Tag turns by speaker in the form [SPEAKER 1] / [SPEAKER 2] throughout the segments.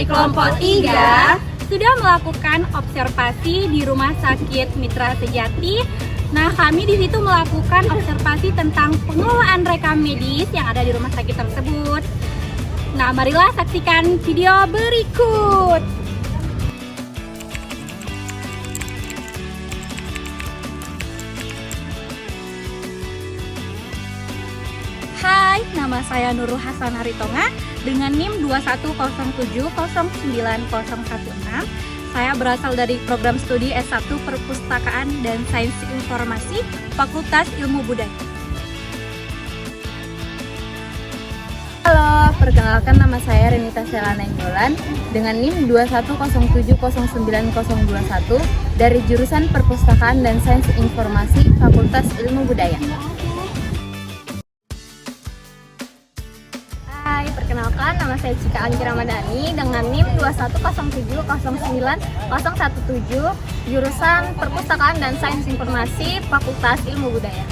[SPEAKER 1] dari kelompok 3 sudah melakukan observasi di Rumah Sakit Mitra Sejati. Nah, kami di situ melakukan observasi tentang pengelolaan rekam medis yang ada di rumah sakit tersebut. Nah, marilah saksikan video berikut. Hai, nama saya Nurul Hasan Haritonga dengan NIM 2107090016. Saya berasal dari program studi S1 Perpustakaan dan Sains Informasi Fakultas Ilmu Budaya.
[SPEAKER 2] Halo, perkenalkan nama saya Renita Selana Enggolan dengan NIM 2107090021 dari jurusan Perpustakaan dan Sains Informasi Fakultas Ilmu Budaya.
[SPEAKER 3] Hai, perkenalkan nama saya Cika Anki Ramadhani dengan NIM 2107090017 jurusan Perpustakaan dan Sains Informasi Fakultas Ilmu Budaya.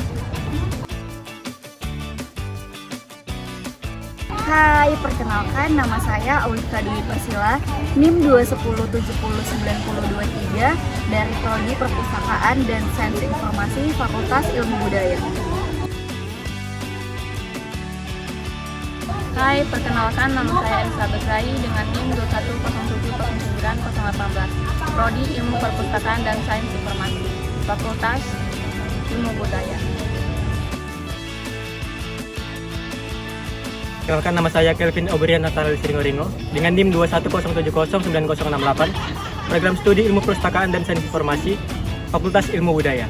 [SPEAKER 2] Hai, perkenalkan nama saya Aulika Dwi Persila, NIM 210709023 dari Prodi Perpustakaan dan Sains Informasi Fakultas Ilmu Budaya.
[SPEAKER 3] Hai, perkenalkan nama saya Elizabeth Rai dengan NIM 210709018 Prodi Ilmu Perpustakaan dan Sains Informasi Fakultas Ilmu Budaya.
[SPEAKER 4] Perkenalkan nama saya Kelvin Obrian Natal Siringoringo dengan NIM 210709068 Program Studi Ilmu Perpustakaan dan Sains Informasi Fakultas Ilmu Budaya.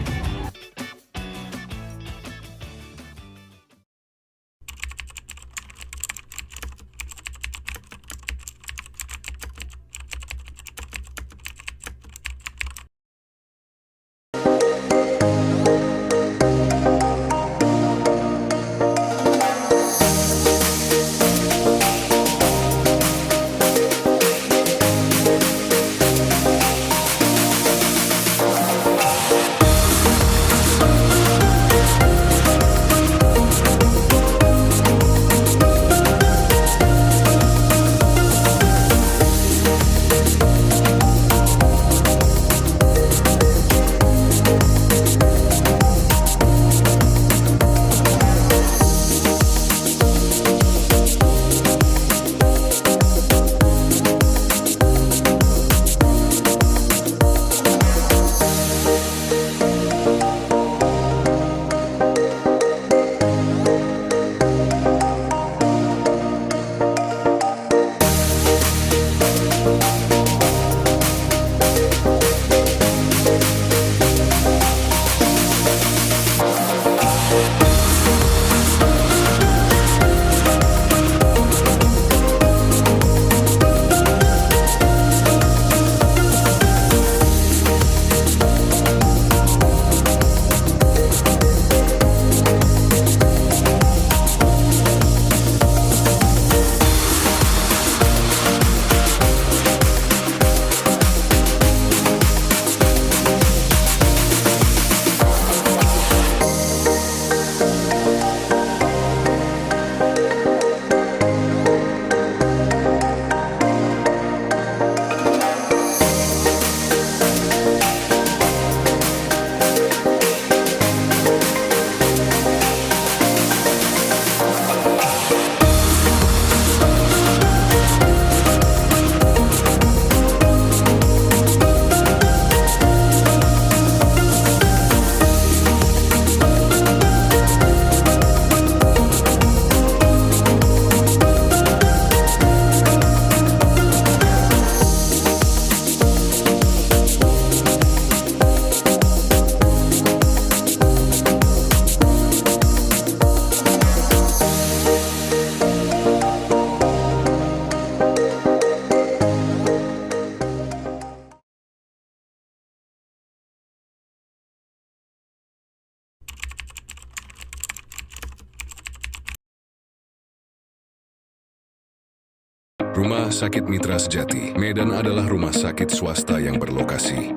[SPEAKER 5] Rumah Sakit Mitra Sejati, Medan adalah rumah sakit swasta yang berlokasi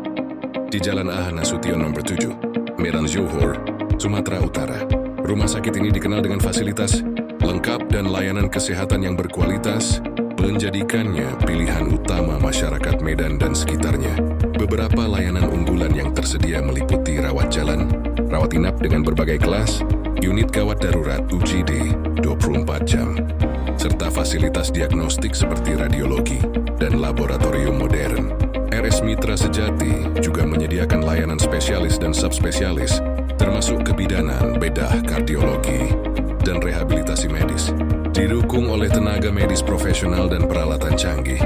[SPEAKER 5] di Jalan A. Nasution nomor 7, Medan Johor, Sumatera Utara. Rumah sakit ini dikenal dengan fasilitas lengkap dan layanan kesehatan yang berkualitas, menjadikannya pilihan utama masyarakat Medan dan sekitarnya. Beberapa layanan unggulan yang tersedia meliputi rawat jalan, rawat inap dengan berbagai kelas, unit gawat darurat UGD 24 jam, serta fasilitas diagnostik seperti radiologi dan laboratorium modern. RS Mitra Sejati juga menyediakan layanan spesialis dan subspesialis, termasuk kebidanan, bedah, kardiologi, dan rehabilitasi medis. Didukung oleh tenaga medis profesional dan peralatan canggih,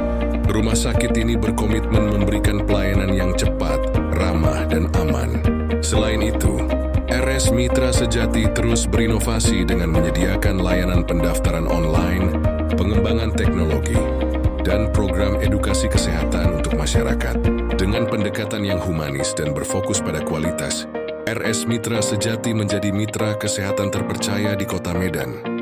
[SPEAKER 5] rumah sakit ini berkomitmen memberikan pelayanan yang cepat, ramah, dan aman. Selain itu, RS Mitra Sejati terus berinovasi dengan menyediakan layanan pendaftaran online, pengembangan teknologi, dan program edukasi kesehatan untuk masyarakat. Dengan pendekatan yang humanis dan berfokus pada kualitas, RS Mitra Sejati menjadi mitra kesehatan terpercaya di Kota Medan.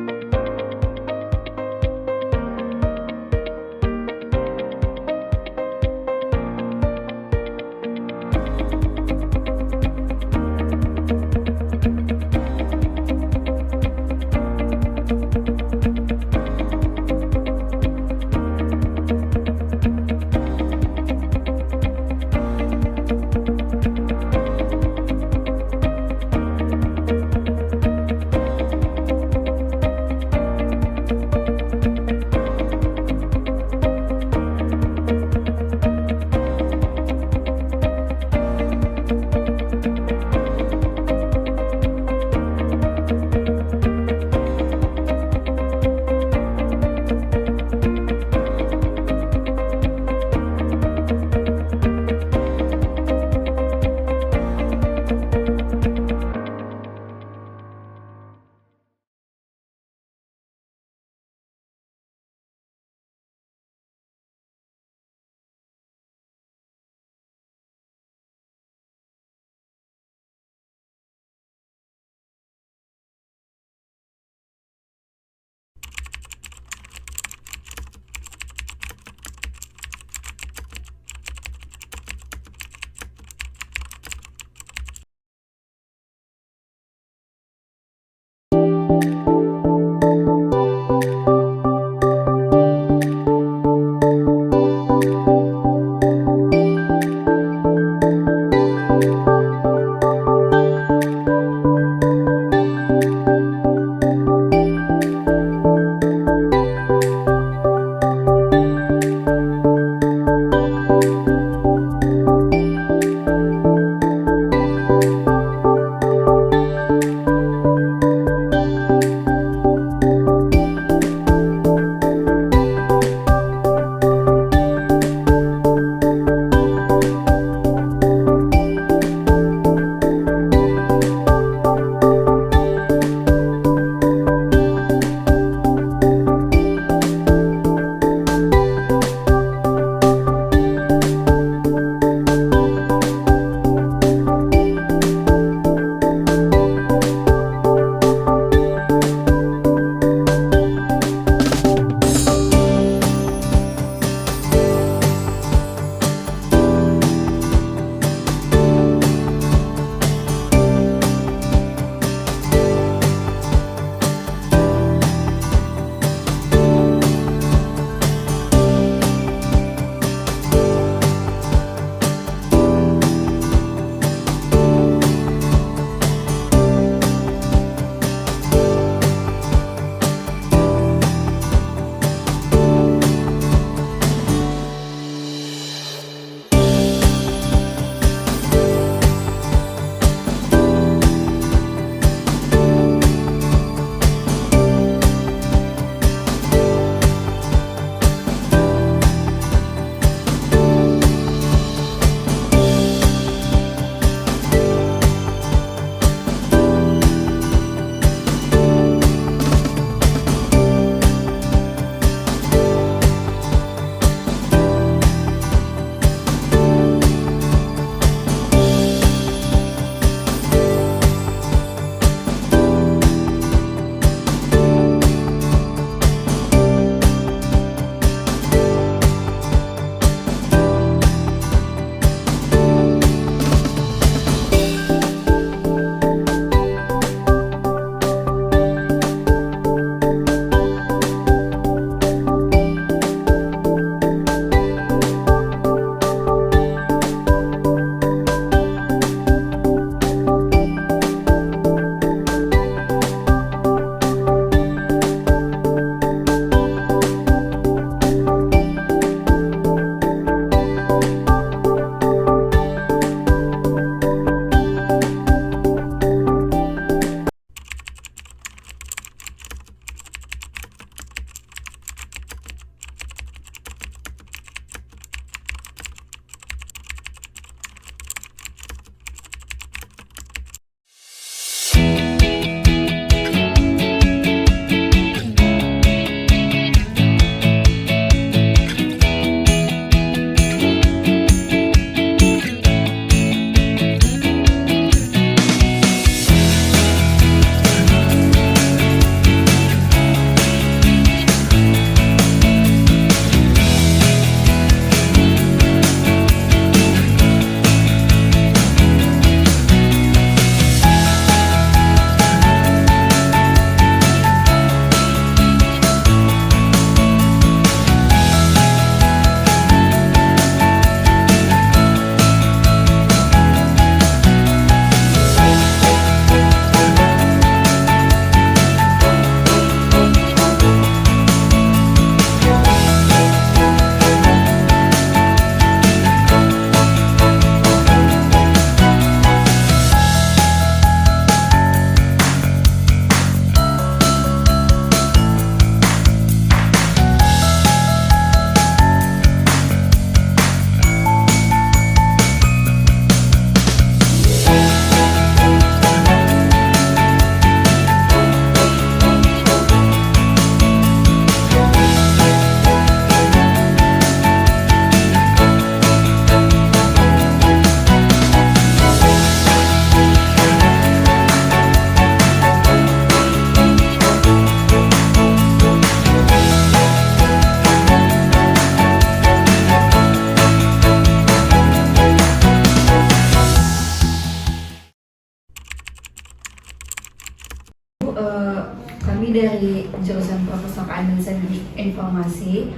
[SPEAKER 6] jurusan Perpustakaan dan Sains Informasi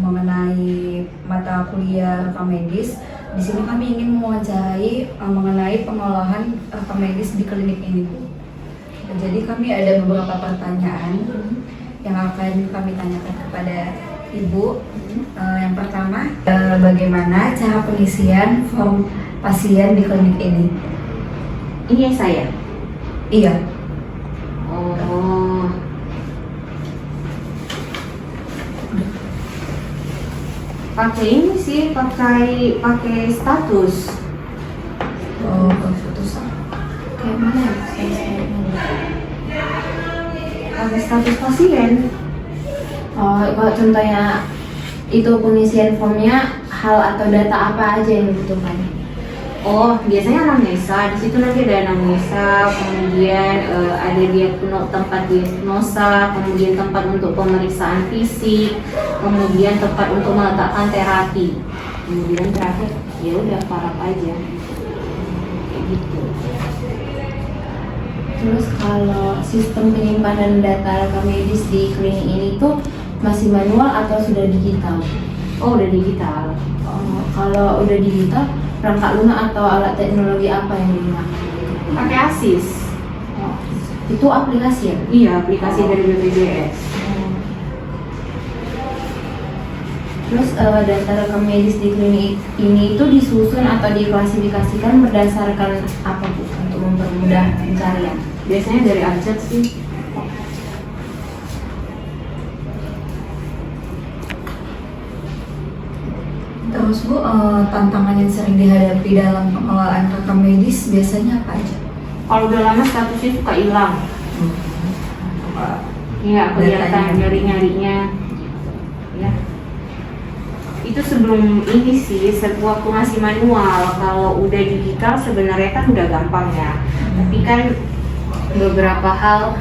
[SPEAKER 6] mengenai mata kuliah rekam medis. Di sini kami ingin mewawancarai mengenai pengolahan rekam medis di klinik ini, Bu. Jadi kami ada beberapa pertanyaan yang akan kami tanyakan kepada Ibu. Yang pertama, bagaimana cara pengisian form pasien di klinik ini?
[SPEAKER 7] Ini saya?
[SPEAKER 6] Iya.
[SPEAKER 7] Oh. Pakai ini sih, pakai status.
[SPEAKER 6] Oh, status.
[SPEAKER 7] Kayak mana ya? Pakai status pasien.
[SPEAKER 2] Oh, kalau contohnya itu pengisian formnya, hal atau data apa aja yang dibutuhkan?
[SPEAKER 7] Oh, biasanya anamnesa. Di situ nanti ada anamnesa, kemudian ada tempat diagnosa, kemudian tempat untuk pemeriksaan fisik, kemudian tempat untuk meletakkan terapi. Kemudian terakhir, ya udah paraf aja. Kayak gitu.
[SPEAKER 2] Terus kalau sistem penyimpanan data rekam medis di klinik ini tuh masih manual atau sudah digital?
[SPEAKER 7] Oh, udah digital.
[SPEAKER 2] Oh, kalau udah digital, perangkat lunak atau alat teknologi apa yang digunakan?
[SPEAKER 7] Pakai ASIS.
[SPEAKER 2] Oh, itu aplikasi ya?
[SPEAKER 7] Iya, aplikasi dari BPJS.
[SPEAKER 2] Terus data rekam medis di klinik ini itu disusun atau diklasifikasikan berdasarkan apa, Bu, untuk mempermudah pencarian?
[SPEAKER 7] Biasanya dari abjad sih.
[SPEAKER 6] Terus Bu, tantangan yang sering dihadapi dalam pengelolaan rekam medis biasanya apa aja?
[SPEAKER 7] Kalau udah lama statusnya suka hilang. Iya, kelihatan dari nyarinya. Ya. Itu sebelum ini sih, waktu masih manual. Kalau udah digital sebenarnya kan udah gampang ya. Tapi kan beberapa hal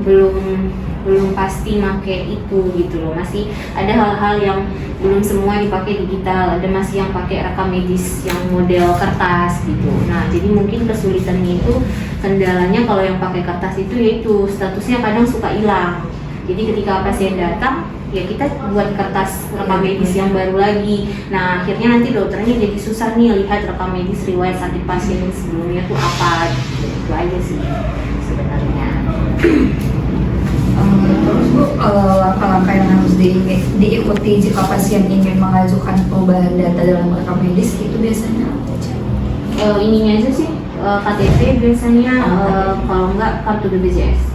[SPEAKER 7] belum pasti make itu gitu loh. Masih ada hal-hal yang belum semua dipakai digital. Ada masih yang pakai rekam medis yang model kertas gitu. Nah, jadi mungkin kesulitannya itu, kendalanya kalau yang pakai kertas itu yaitu statusnya kadang suka hilang. Jadi ketika pasien datang, ya kita buat kertas rekam medis yang baru lagi. Nah, akhirnya nanti dokternya jadi susah nih lihat rekam medis riwayat sakit pasien sebelumnya tuh apa gitu. Itu aja sih sebenarnya.
[SPEAKER 6] Terus Bu, langkah-langkah yang harus diikuti jika pasien ingin mengajukan perubahan data dalam rekam medis itu biasanya apa aja?
[SPEAKER 7] Ininya aja sih, KTP biasanya, kalau enggak kartu BPJS.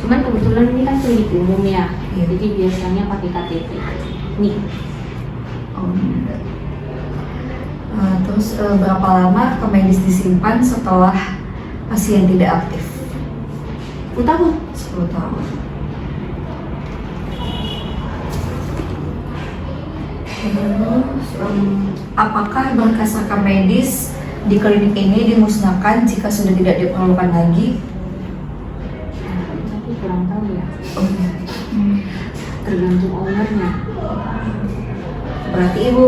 [SPEAKER 7] Cuman kebetulan ini kan klinik umum ya, jadi biasanya pakai KTP. Nih.
[SPEAKER 6] Terus berapa lama rekam medis disimpan setelah pasien tidak aktif?
[SPEAKER 7] 10 tahun.
[SPEAKER 6] 10 tahun. Terus, apakah berkas rekam medis di klinik ini dimusnahkan jika sudah tidak diperlukan lagi?
[SPEAKER 7] Tapi kurang tahu ya. Tergantung ownernya.
[SPEAKER 6] Berarti Ibu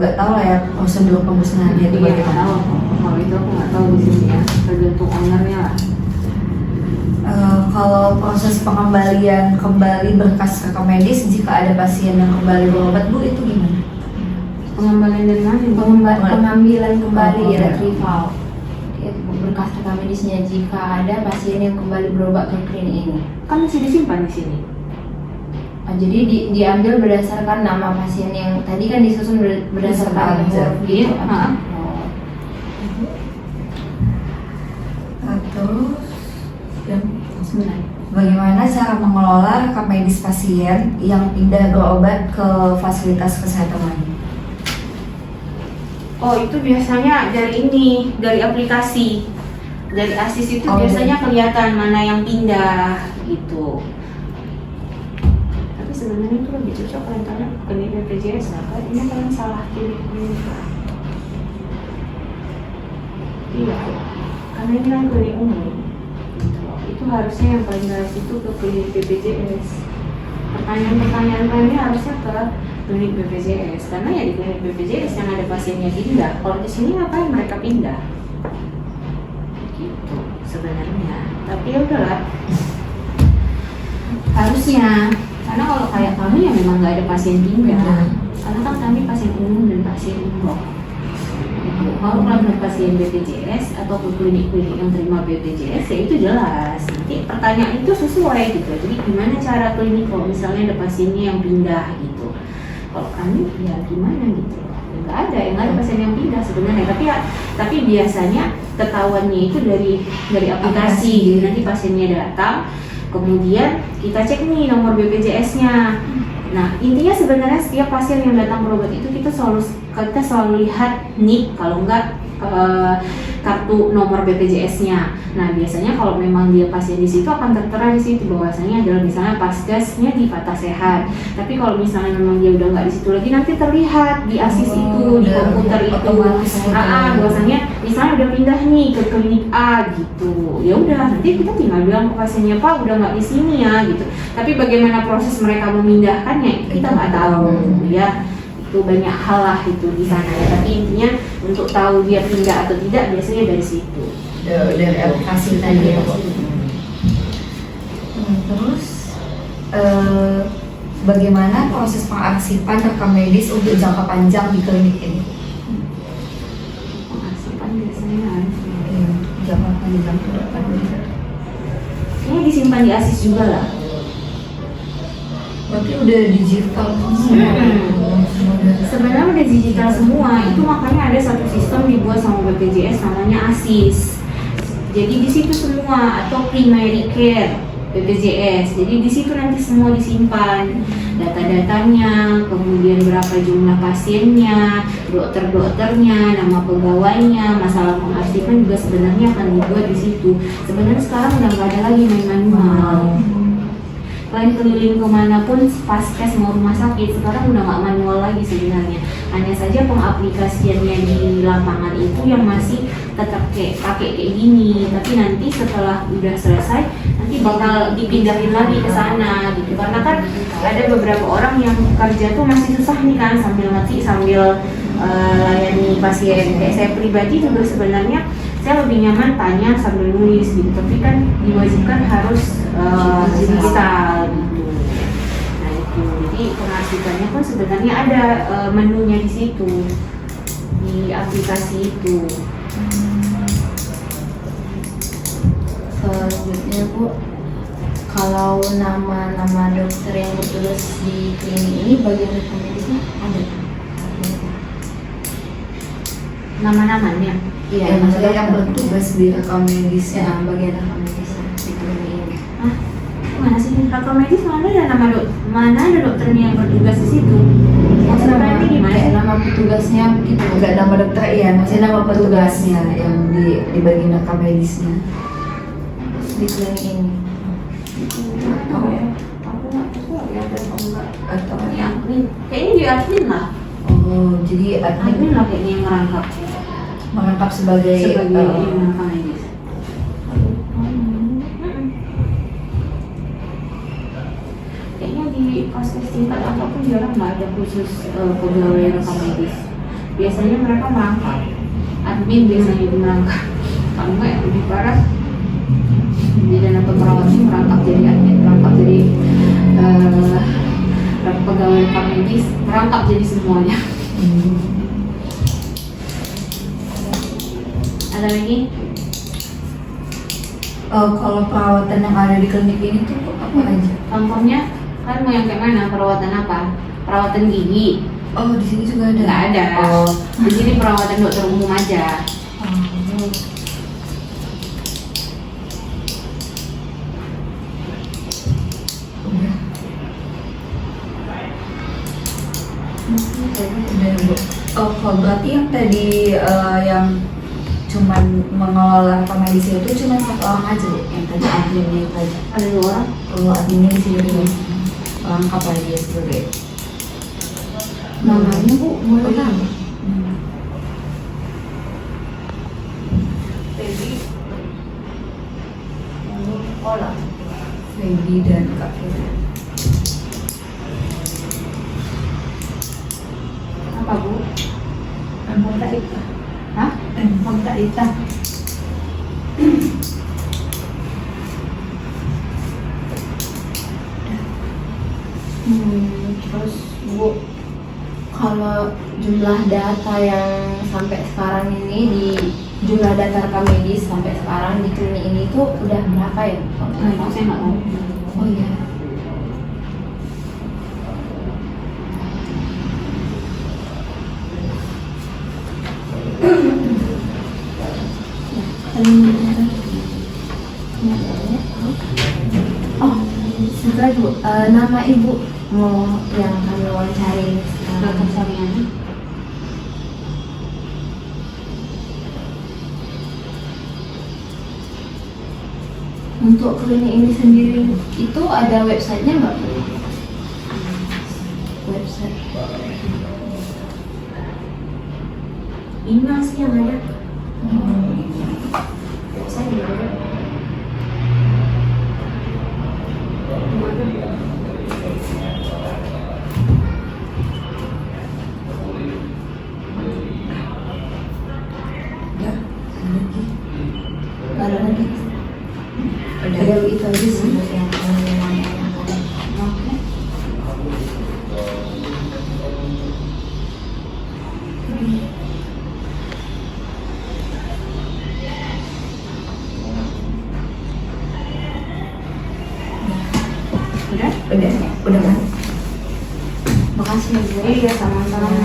[SPEAKER 6] nggak tahu lah ya prosedur pemusnahannya itu
[SPEAKER 7] Iya,
[SPEAKER 6] bagaimana?
[SPEAKER 7] tahu. Kalau itu aku nggak tahu di sini ya. Tergantung ownernya lah.
[SPEAKER 6] Kalau proses pengembalian kembali berkas rekam medis jika ada pasien yang kembali berobat, Bu, itu gimana?
[SPEAKER 7] Pengembalian dari mana?
[SPEAKER 2] Pengambilan kembali retrieval berkas rekam medisnya jika ada pasien yang kembali berobat ke klinik ini.
[SPEAKER 7] Kan masih disimpan di sini.
[SPEAKER 2] Jadi diambil berdasarkan nama pasien yang tadi kan disusun berdasarkan huruf gitu.
[SPEAKER 6] Terus bagaimana cara mengelola rekam medis pasien yang pindah berobat ke fasilitas kesehatan lain?
[SPEAKER 7] Oh, itu biasanya dari aplikasi. Dari ASIS itu biasanya kelihatan mana yang pindah gitu. Tapi sebenarnya itu lebih cocok kalian tanya ke BPJS lah. Ini kalian salah pilih. Iya, karena ini kan klinik umum. Itu harusnya yang paling jelas itu ke klinik BPJS. Pertanyaan-pertanyaan lainnya harusnya ke klinik BPJS, karena ya di klinik BPJS yang ada pasiennya pindah. Kalau di sini ngapain mereka pindah? Gitu sebenarnya. Tapi ya udahlah. harusnya, karena kalau kayak kami ya memang nggak ada pasien pindah, karena kan kami pasien umum dan pasien umroh. Kalau ke pasien BPJS atau ke klinik-klinik yang terima BPJS ya itu jelas. Nanti pertanyaan itu sesuai gitu. Jadi gimana cara klinik kalau misalnya ada pasiennya yang pindah gitu. Kalau kami ya gimana gitu. Nggak ada pasien yang pindah sebenarnya. Tapi biasanya ketahuannya itu dari aplikasi. Nanti pasiennya datang, kemudian kita cek nih nomor BPJS-nya. Nah, intinya sebenarnya setiap pasien yang datang berobat itu kita selalu lihat NIK, kalau enggak kartu nomor BPJS-nya. Nah, biasanya kalau memang dia pasien di situ akan tertera di situ bahwasanya adalah misalnya Paskesnya di Fatah Sehat. Tapi kalau misalnya memang dia udah nggak di situ lagi, nanti terlihat di ASIS itu, di komputer itu. Bahwasanya misalnya udah pindah nih ke klinik A gitu. Ya udah, nanti kita tinggal bilang ke pasiennya, Pak udah nggak di sini ya gitu. Tapi bagaimana proses mereka memindahkannya kita nggak tahu ya. Itu banyak hal lah itu di sana ya. Tapi intinya untuk tahu dia pindah atau tidak biasanya dari situ.
[SPEAKER 6] Dari aplikasi tadi ya. Terus bagaimana proses pengaktifan rekam medis untuk jangka panjang di klinik ini?
[SPEAKER 7] Pengaktifan biasanya
[SPEAKER 6] Jangka panjang ke depan.
[SPEAKER 7] kayaknya disimpan di ASIS juga lah.
[SPEAKER 6] Berarti udah digital semua.
[SPEAKER 7] Sebenarnya udah digital semua, itu makanya ada satu sistem dibuat sama BPJS namanya ASIS. Jadi di situ semua, atau primary care BPJS. Jadi di situ nanti semua disimpan, data-datanya, kemudian berapa jumlah pasiennya, dokter-dokternya, nama pegawainya, masalah pengaktifan juga sebenarnya akan dibuat di situ. Sebenarnya sekarang udah nggak ada lagi main manual. Kalian keliling kemanapun, Paskes mau rumah sakit, sekarang udah nggak manual lagi sebenarnya. Hanya saja pengaplikasiannya di lapangan itu yang masih tetap pakai kayak gini. Tapi nanti setelah udah selesai, nanti bakal dipindahin lagi ke sana gitu. Karena kan ada beberapa orang yang kerja tuh masih susah nih kan, sambil ngetik, sambil layani pasien. Kayak saya pribadi juga sebenarnya saya lebih nyaman tanya sambil nulis gitu, tapi kan diwajibkan harus digital gitu. Nah itu, jadi pengaktifkannya pun sebenarnya ada menunya di situ, di aplikasi itu.
[SPEAKER 2] Selanjutnya Bu, kalau nama-nama dokter yang bertugas di klinik ini bagian rekam medisnya ada?
[SPEAKER 7] Nama-namanya?
[SPEAKER 2] Iya,
[SPEAKER 6] maksudnya yang bertugas di rekam medis
[SPEAKER 2] ya, bagian rekam medisnya di klinik ini.
[SPEAKER 7] Hah? Mana sih rekam medis, mana ada nama mana ada dokternya yang bertugas di situ? Maksudnya ini gimana sih?
[SPEAKER 2] Nama petugasnya gitu.
[SPEAKER 6] Enggak nama dokter, iya, maksudnya nama petugasnya yang di bagian rekam medisnya
[SPEAKER 2] di klinik ini.
[SPEAKER 7] Apa ya? Aku nggak tahu ya, ada atau enggak?
[SPEAKER 6] atau
[SPEAKER 7] Ini admin, kayaknya di admin lah.
[SPEAKER 6] oh jadi
[SPEAKER 7] Admin lah kayaknya yang merangkap
[SPEAKER 6] sebagai
[SPEAKER 7] rekam medis. Kayaknya di Paskes tingkat apapun jarang nggak ada khusus pegawai rekam medis. Biasanya mereka merangkap, admin biasanya itu merangkap. Kalau nggak yang lebih parah, di dana perawatnya merangkap jadi admin, merangkap jadi pegawai rekam medis, merangkap jadi semuanya. Ada lagi?
[SPEAKER 6] kalau perawatan yang ada di klinik ini tuh apa aja?
[SPEAKER 7] Contohnya kan mau yang kayak mana? Perawatan apa? Perawatan gigi?
[SPEAKER 6] Oh di sini juga ada.
[SPEAKER 7] Nggak ada.
[SPEAKER 6] Oh.
[SPEAKER 7] Di sini perawatan dokter umum aja.
[SPEAKER 6] Oh, berarti yang tadi yang cuman mengelola rekam medis itu cuma satu orang aja Bu, yang tadi adminnya itu aja.
[SPEAKER 7] Ada 2 orang.
[SPEAKER 6] Kalau adminnya di sini dulu, lengkap aja dia sebagai
[SPEAKER 7] Namanya Bu, boleh kan? Baby. Olah.
[SPEAKER 6] Feby dan Kak Feby.
[SPEAKER 7] Apa Bu?
[SPEAKER 6] Anggota Ita.
[SPEAKER 7] Hah?
[SPEAKER 6] Anggota Ita.
[SPEAKER 2] Terus Bu, kalau jumlah data yang sampai sekarang ini di jumlah data rekam medis sampai sekarang di klinik ini tuh udah berapa ya?
[SPEAKER 7] Itu saya nggak tahu.
[SPEAKER 2] Oh iya. Oh, sebentar Bu, nama Ibu mau yang kami wawancari
[SPEAKER 7] Dokter Sariana.
[SPEAKER 2] Untuk klinik ini sendiri itu ada websitenya nggak Bu? Website.
[SPEAKER 7] Email sih yang ada.
[SPEAKER 2] Website nggak ada. Nggak ada lagi. Ada itu aja sih yang kami mau tanyakan. Oke. Udah kan? Makasih ya Bu.
[SPEAKER 7] Iya, sama-sama.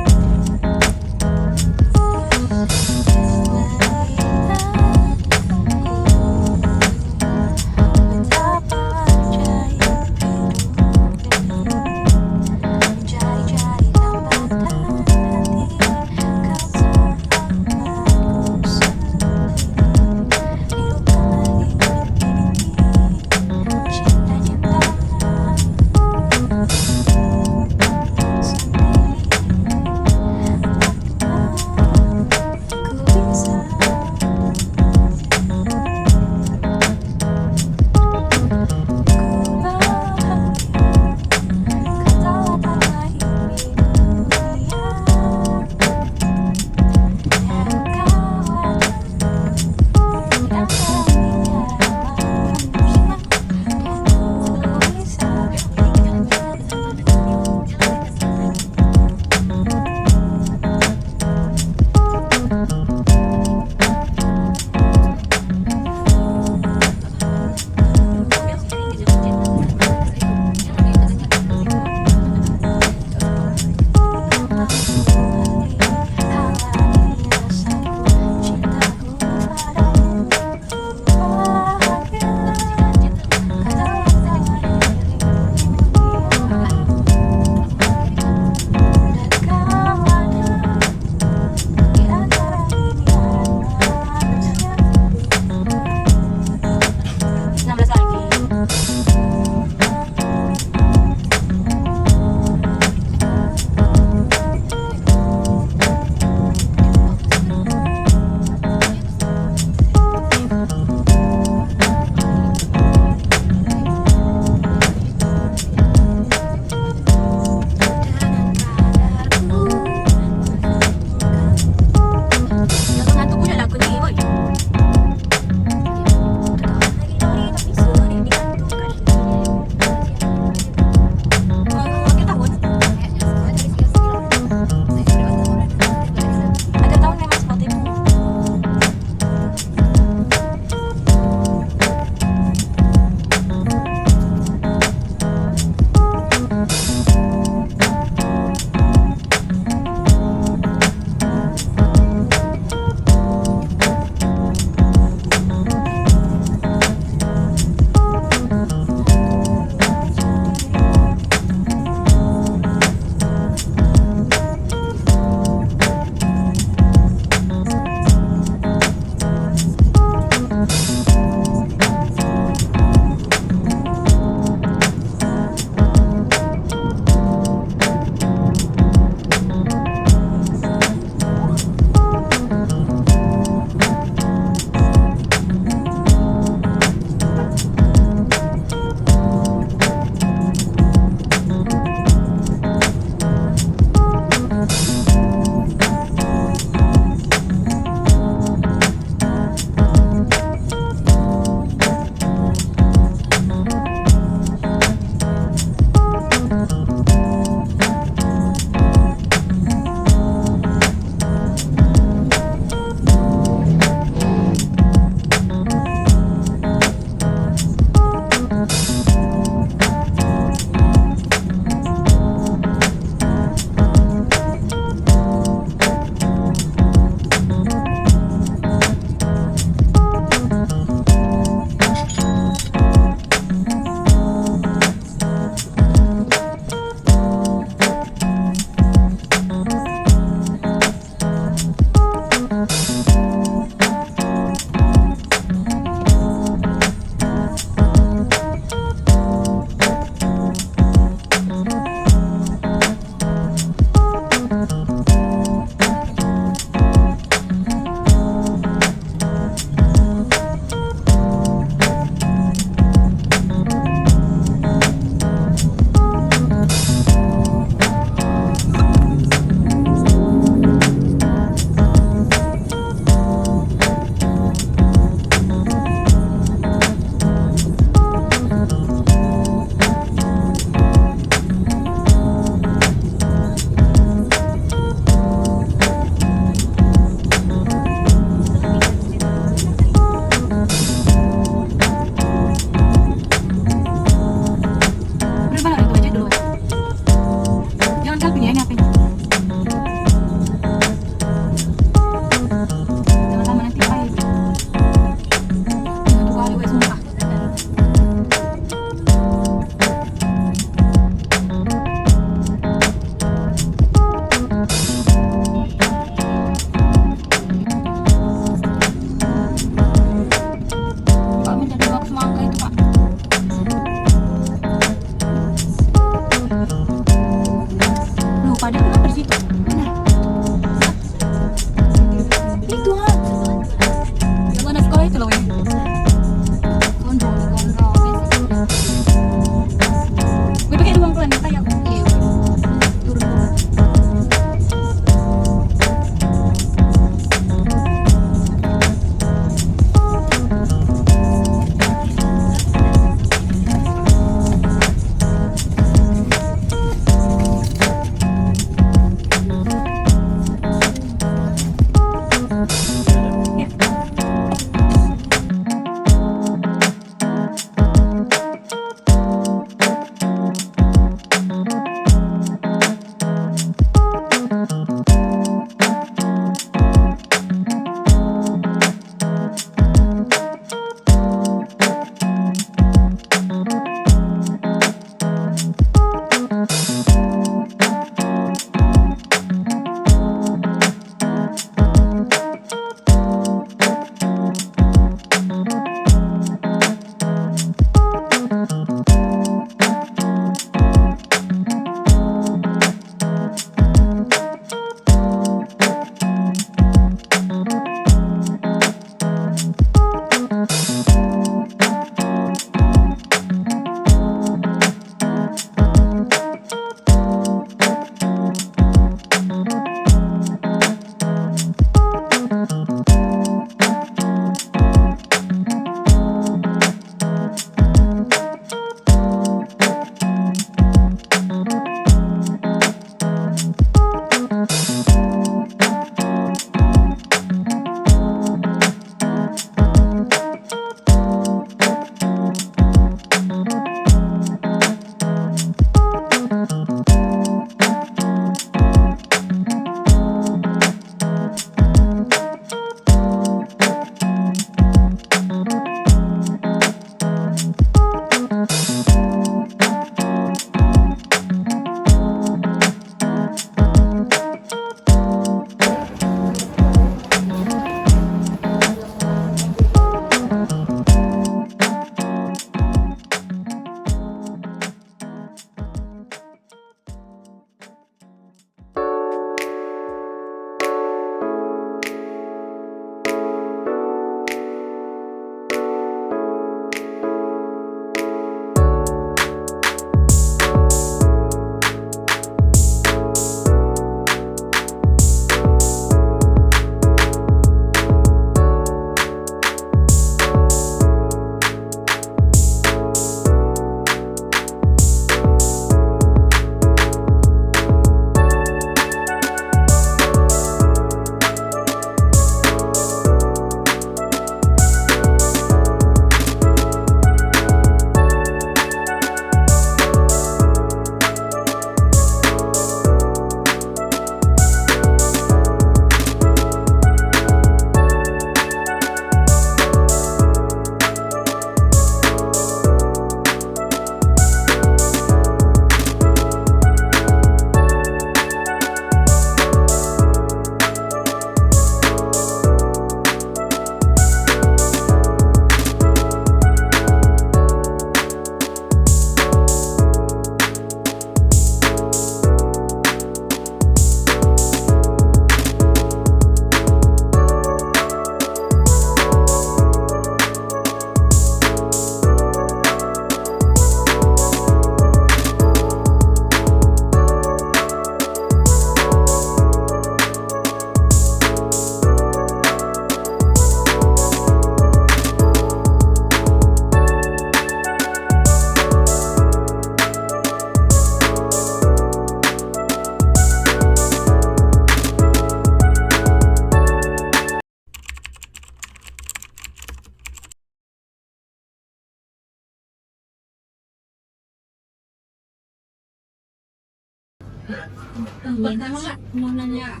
[SPEAKER 6] mau nanya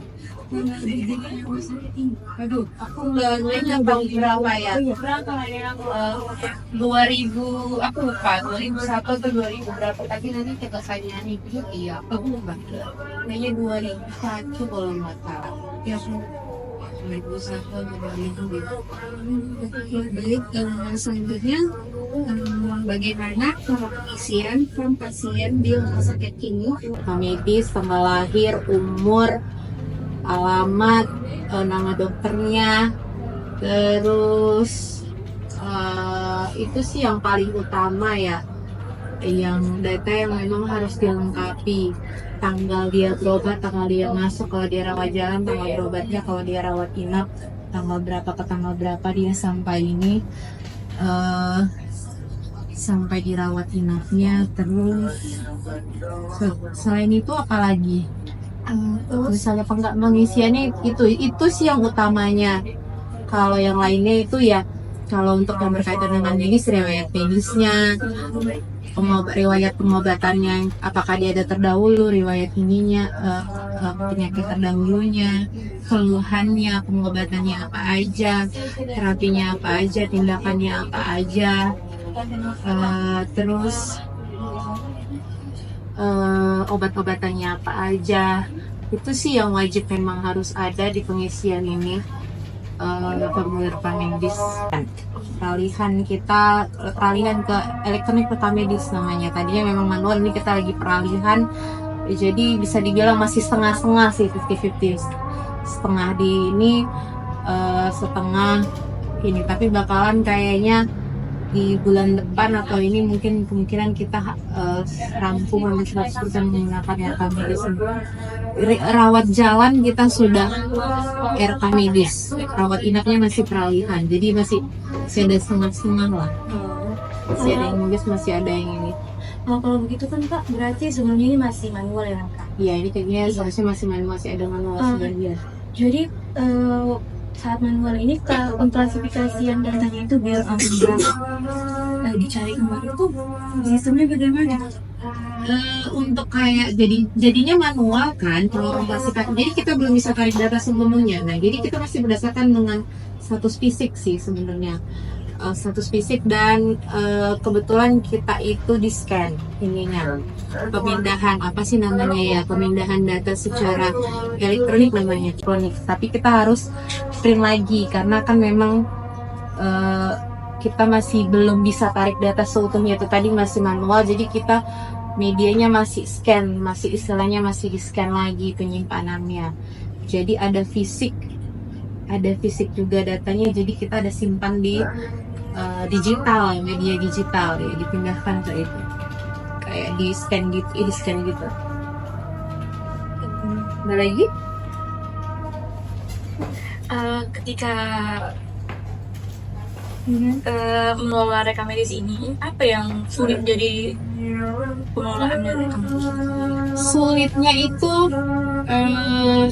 [SPEAKER 6] aduh, aku nggak nanya bang berapa ya? 2000, aku lupa 2001 atau 2000 berapa? Tapi nanti kita tanya nih, iya, aku lupa. Kayaknya 2001 kalau nggak salah. Ya, 2001 atau 2000 gitu. Baik, selanjutnya bagaimana pengisian form pasien di rumah sakit ini?
[SPEAKER 8] Medis, tanggal lahir, umur, alamat, nama dokternya, terus itu sih yang paling utama ya, yang data yang memang harus dilengkapi, tanggal dia berobat, tanggal dia masuk, kalau dia rawat jalan, tanggal berobatnya, kalau dia rawat inap, tanggal berapa ke tanggal berapa dia sampai ini, sampai dirawat inapnya. Terus selain itu apalagi? Misalnya pengisiannya itu sih yang utamanya. Kalau yang lainnya itu ya, kalau untuk yang berkaitan dengan medis, riwayat medisnya, riwayat pengobatannya, apakah dia ada terdahulu, riwayat ininya, penyakit terdahulunya, keluhannya, pengobatannya apa aja, terapinya apa aja, tindakannya apa aja, terus obat-obatannya apa aja. Itu sih yang wajib memang harus ada di pengisian ini, formulir pramedis. Peralihan ke elektronik pramedis namanya. Tadinya memang manual, ini kita lagi peralihan, jadi bisa dibilang masih setengah-setengah sih, 50-50. Setengah di ini, setengah ini, tapi bakalan kayaknya di bulan depan atau ini mungkin kemungkinan kita rampung dengan 100% menggunakan rekam medis. Rawat jalan kita sudah rekam medis, rawat inapnya masih peralihan, jadi masih ada setengah-setengah lah. Masih ada yang medis, masih ada yang ini.
[SPEAKER 1] Kalau begitu kan Kak, berarti sebelumnya ini masih manual ya Kak?
[SPEAKER 8] Iya, ini kayaknya seharusnya masih manual, masih ada manual sebagian.
[SPEAKER 1] Jadi saat manual ini pengklasifikasian datanya itu biar dicari kemarin tuh sistemnya bagaimana?
[SPEAKER 8] Untuk kayak jadinya manual kan, kalau klasifikasi. Jadi kita belum bisa tarik data sebelumnya. Nah, jadi kita masih berdasarkan dengan status fisik sih sebenarnya. Status fisik dan kebetulan kita itu di scan ininya, pemindahan apa sih namanya ya, pemindahan data secara elektronik namanya elektronik, tapi kita harus print lagi karena kan memang kita masih belum bisa tarik data seutuhnya, itu tadi masih manual, jadi kita medianya masih scan, masih istilahnya masih di scan lagi penyimpanannya. Jadi ada fisik juga datanya, jadi kita ada simpan di digital, media digital ya, dipindahkan ke itu, kayak di scan gitu. Ada lagi?
[SPEAKER 1] Ketika mengelola rekam medis ini, apa yang sulit jadi pengelolaan dari rekam medis?
[SPEAKER 8] Sulitnya itu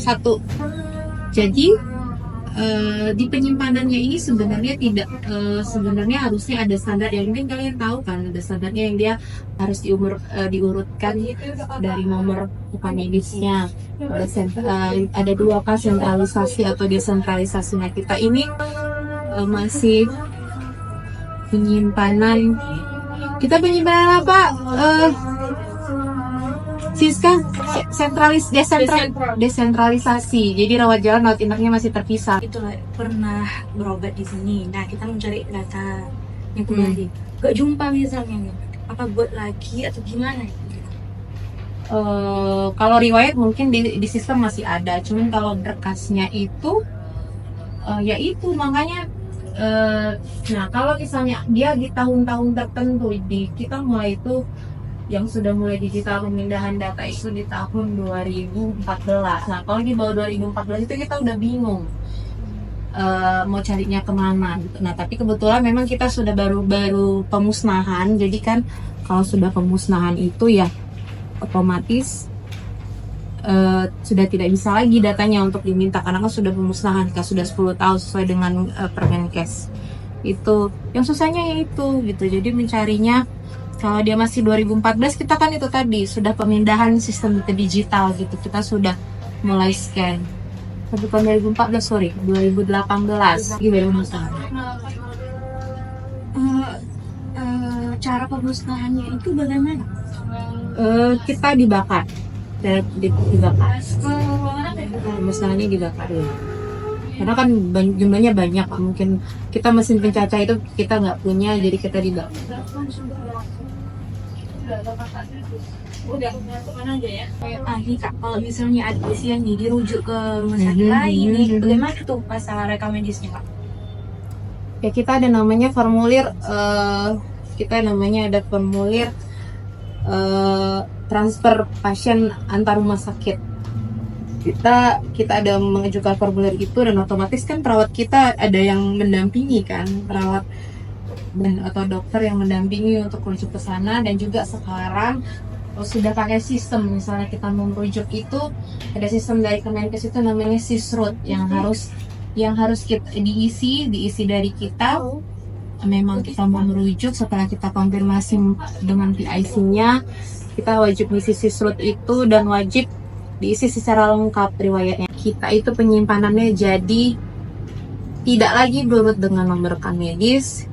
[SPEAKER 8] satu, jadi di penyimpanannya ini sebenarnya tidak sebenarnya harusnya ada standar yang mungkin kalian tahu kan, ada standarnya yang dia harus diurutkan dari nomor rekam medisnya. Ada dua kan, sentralisasi atau desentralisasi. Nah, kita ini masih penyimpanan apa? Siska desentralisasi. Jadi rawat jalan, rawat inapnya masih terpisah.
[SPEAKER 1] Itulah, pernah berobat di sini. Nah, kita mencari data yang kembali. Gak jumpa misalnya nih. Apa buat lagi atau gimana?
[SPEAKER 8] Kalau riwayat mungkin di sistem masih ada. Cuman kalau berkasnya itu ya itu makanya nah kalau misalnya dia di tahun-tahun tertentu kita mulai itu yang sudah mulai digital pemindahan data itu di tahun 2014. Nah, kalau di bawah 2014 itu kita udah bingung mau carinya kemana gitu. Nah, tapi kebetulan memang kita sudah baru pemusnahan. Jadi kan kalau sudah pemusnahan itu ya otomatis sudah tidak bisa lagi datanya untuk diminta karena kan sudah pemusnahan, kan sudah 10 tahun sesuai dengan Permenkes. Itu yang susahnya ya itu gitu. Jadi mencarinya Kalau dia masih 2014, kita kan itu tadi sudah pemindahan sistem ke digital gitu. Kita sudah mulai scan. Tapi tahun 2014, sorry, 2018. Gimana masalah?
[SPEAKER 1] Cara pemusnahannya itu bagaimana?
[SPEAKER 8] Kita dibakar. Dibakar. Pemusnahannya dibakar ya. Karena kan jumlahnya banyak, mungkin kita mesin pencacah itu kita nggak punya, jadi kita dibakar.
[SPEAKER 1] Nih Kak, kalau misalnya ada pasien nih dirujuk ke rumah sakit lain nih, bagaimana tuh masalah rekam medisnya Kak?
[SPEAKER 8] Ya kita ada namanya formulir, transfer pasien antar rumah sakit. Kita ada mengajukan formulir itu, dan otomatis kan perawat kita ada yang mendampingi kan, perawat dan atau dokter yang mendampingi untuk merujuk ke sana. Dan juga sekarang sudah pakai sistem, misalnya kita mau merujuk itu ada sistem dari Kemenkes itu namanya Sisrut yang harus kita diisi dari kita. Memang kita mau merujuk, setelah kita konfirmasi dengan PIC-nya, kita wajib ngisi Sisrut itu dan wajib diisi secara lengkap riwayatnya. Kita itu penyimpanannya jadi tidak lagi diurut dengan nomor rekam medis,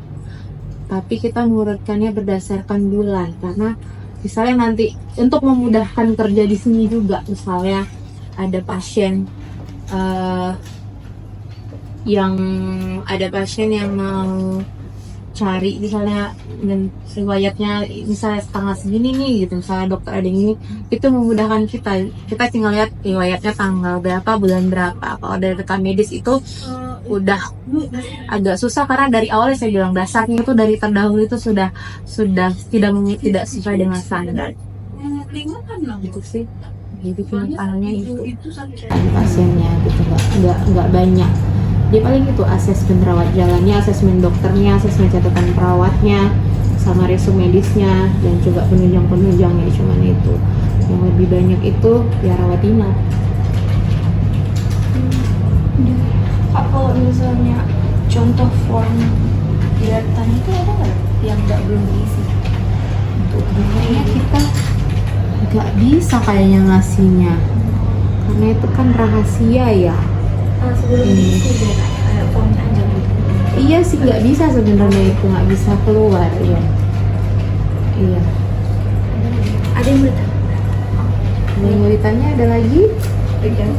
[SPEAKER 8] tapi kita mengurutkannya berdasarkan bulan. Karena misalnya nanti untuk memudahkan kerja di sini juga, misalnya ada pasien yang mau cari misalnya dan riwayatnya misalnya setengah segini nih gitu, misalnya dokter ada yang ini, itu memudahkan kita tinggal lihat riwayatnya tanggal berapa, bulan berapa. Kalau dari rekam medis itu udah agak susah, karena dari awalnya saya bilang dasarnya itu dari terdahulu itu sudah tidak sesuai dengan standar gitu sih. Jadi penyimpanannya itu pasiennya gitu, nggak banyak. Dia paling itu asesmen rawat jalannya, asesmen dokternya, asesmen catatan perawatnya, sama resume medisnya, dan juga penunjang-penunjangnya. Cuman itu yang lebih banyak itu ya rawat inap.
[SPEAKER 1] Kak, kalau misalnya contoh form datanya itu ada nggak yang belum diisi?
[SPEAKER 8] Untuk kayaknya kita nggak bisa kayaknya ngasihnya, karena itu kan rahasia ya.
[SPEAKER 1] Sebelum diisi ada formnya aja gitu.
[SPEAKER 8] Iya sih, nggak bisa sebenarnya, itu nggak bisa keluar ya. Iya.
[SPEAKER 1] Ada yang bertanya?
[SPEAKER 8] Yang mau ditanya ada lagi?
[SPEAKER 1] Iya.